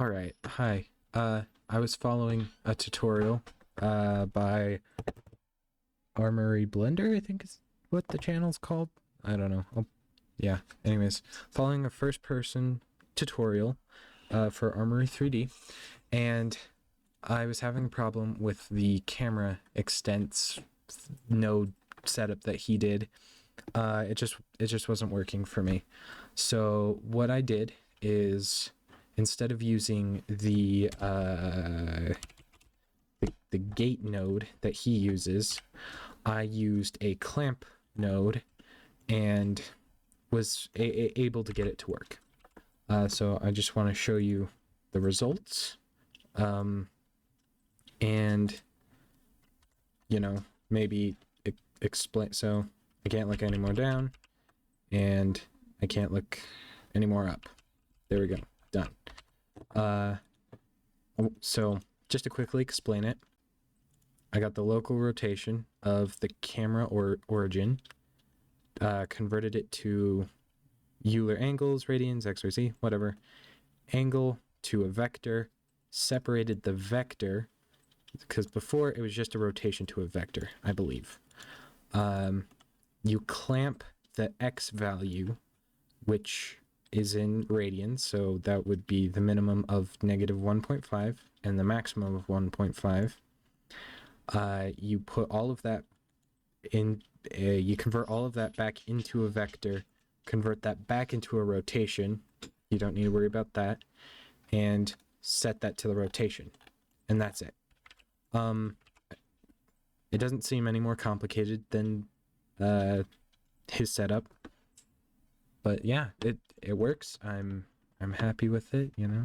Alright, hi. I was following a tutorial by Armory Blender, I think is what the channel's called. I don't know. Yeah, anyways, following a first-person tutorial for Armory 3D, and I was having a problem with the camera extents node setup that he did. It just wasn't working for me. So what I did is, instead of using the gate node that he uses, I used a clamp node and was able to get it to work. So I just want to show you the results, and maybe explain. So I can't look any more down, and I can't look any more up. There we go. Done. So just to quickly explain it, I got the local rotation of the camera origin, converted it to Euler angles, radians, x, y, z, whatever, angle to a vector, separated the vector, because before it was just a rotation to a vector, I believe. You clamp the x value, which is in radians, so that would be the minimum of negative 1.5 and the maximum of 1.5. You put all of that in, you convert all of that back into a vector, convert that back into a rotation. You don't need to worry about that, and set that to the rotation, and that's it. It doesn't seem any more complicated than his setup, but yeah, it works. I'm happy with it, Yeah.